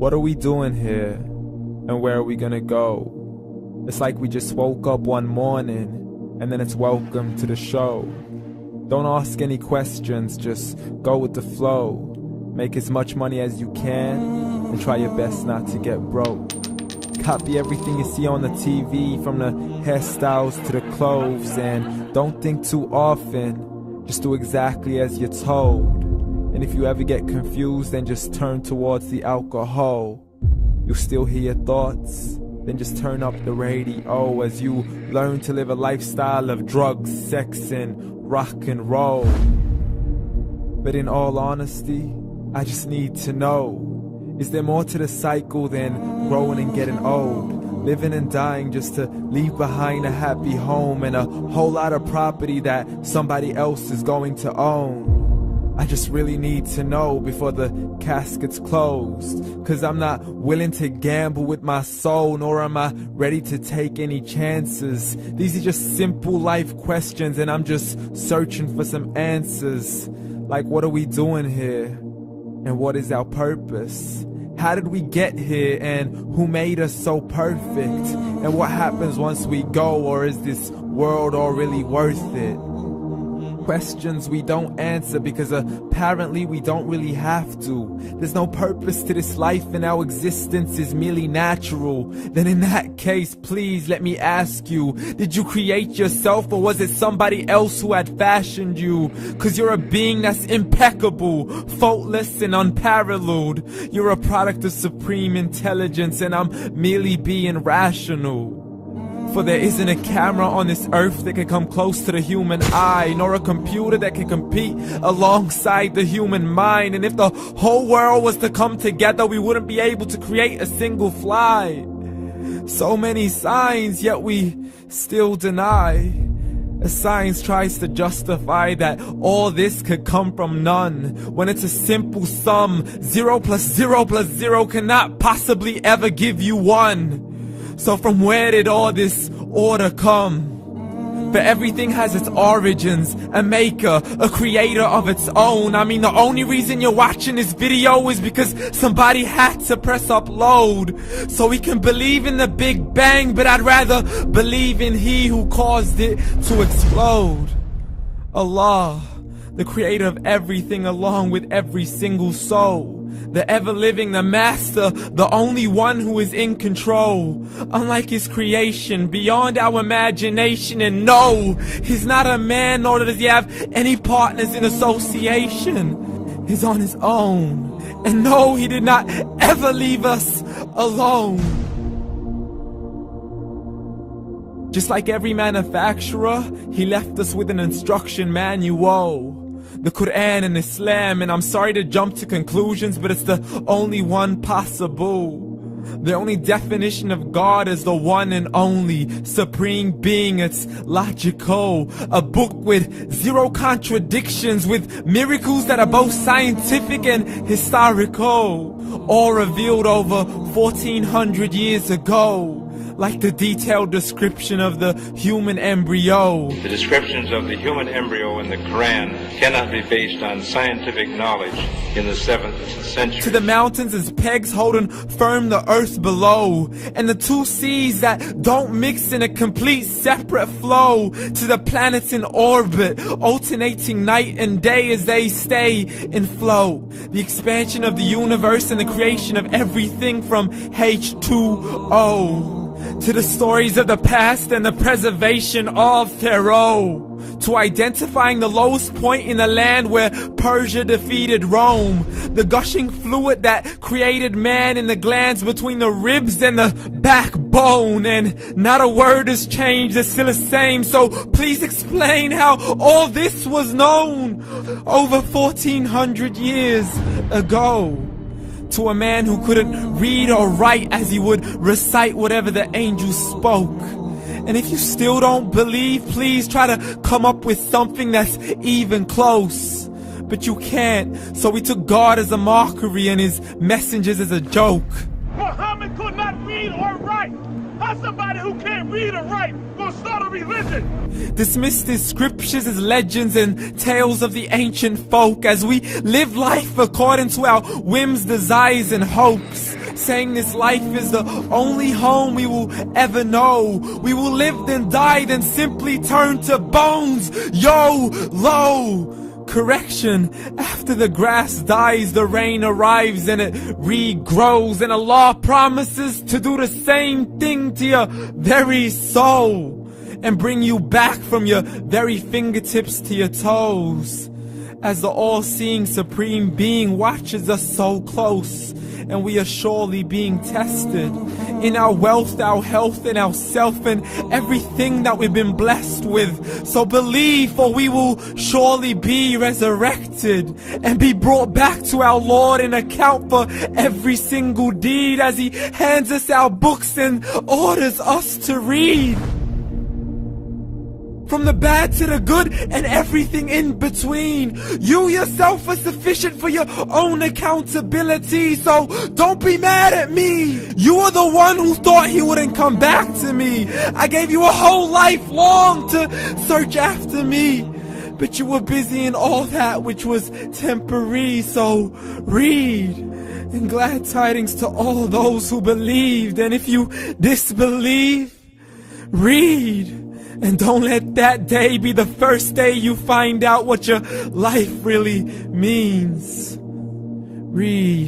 What are we doing here? And where are we gonna go? It's like we just woke up one morning and then it's welcome to the show. Don't ask any questions, just go with the flow. Make as much money as you can and try your best not to get broke. Copy everything you see on the TV, from the hairstyles to the clothes, and don't think too often, just do exactly as you're told. And if you ever get confused, then just turn towards the alcohol. You'll still hear your thoughts, then just turn up the radio as you learn to live a lifestyle of drugs, sex, and rock and roll. But in all honesty, I just need to know, is there more to the cycle than growing and getting old? Living and dying just to leave behind a happy home and a whole lot of property that somebody else is going to own. I just really need to know before the casket's closed, 'cause I'm not willing to gamble with my soul, nor am I ready to take any chances. These are just simple life questions and I'm just searching for some answers. Like, what are we doing here? And what is our purpose? How did we get here, and who made us so perfect? And what happens once we go, or is this world all really worth it? Questions we don't answer because apparently we don't really have to. There's no purpose to this life and our existence is merely natural. Then in that case, please let me ask you, did you create yourself, or was it somebody else who had fashioned you? 'Cause you're a being that's impeccable, faultless and unparalleled. You're a product of supreme intelligence and I'm merely being rational. For there isn't a camera on this earth that can come close to the human eye, nor a computer that can compete alongside the human mind. And if the whole world was to come together, we wouldn't be able to create a single fly. So many signs, yet we still deny. As science tries to justify that all this could come from none, when it's a simple sum. 0 plus 0 plus 0 cannot possibly ever give you 1. So from where did all this order come? For everything has its origins, a maker, a creator of its own. I mean, the only reason you're watching this video is because somebody had to press upload. So we can believe in the Big Bang, but I'd rather believe in He who caused it to explode. Allah, the creator of everything along with every single soul. The ever-living, the master, the only one who is in control. Unlike his creation, beyond our imagination. And no, he's not a man, nor does he have any partners in association. He's on his own. And no, he did not ever leave us alone. Just like every manufacturer, he left us with an instruction manual. The Quran and Islam, and I'm sorry to jump to conclusions, but it's the only one possible. The only definition of God is the one and only supreme being. It's logical, a book with 0 contradictions, with miracles that are both scientific and historical, all revealed over 1400 years ago. Like the detailed description of the human embryo. The descriptions of the human embryo in the Quran cannot be based on scientific knowledge in the 7th century. To the mountains as pegs holding firm the earth below, and the 2 seas that don't mix in a complete separate flow. To the planets in orbit, alternating night and day as they stay in flow. The expansion of the universe and the creation of everything from H2O. To the stories of the past and the preservation of Pharaoh. To identifying the lowest point in the land where Persia defeated Rome. The gushing fluid that created man in the glands between the ribs and the backbone. And not a word has changed, it's still the same. So please explain how all this was known over 1400 years ago. To a man who couldn't read or write, as he would recite whatever the angels spoke. And if you still don't believe, please try to come up with something that's even close. But you can't, so we took God as a mockery and his messengers as a joke. Muhammad could not read or write. How's somebody who can't read or write gonna start a religion? Dismissed his scriptures as legends and tales of the ancient folk, as we live life according to our whims, desires, and hopes. saying this life is the only home we will ever know. We will live then die, then simply turn to bones. YOLO! Correction, after the grass dies, the rain arrives and it regrows, and Allah promises to do the same thing to your very soul and bring you back from your very fingertips to your toes, as the all-seeing supreme being watches us so close, and we are surely being tested in our wealth, our health, and our self, and everything that we've been blessed with. So believe, for we will surely be resurrected and be brought back to our Lord and account for every single deed, as He hands us our books and orders us to read. From the bad to the good and everything in between. You yourself are sufficient for your own accountability, so don't be mad at me. You are the one who thought He wouldn't come back to me. I gave you a whole life long to search after me, but you were busy in all that which was temporary. So read, and glad tidings to all those who believed. And if you disbelieve, read. And don't let that day be the first day you find out what your life really means. Read.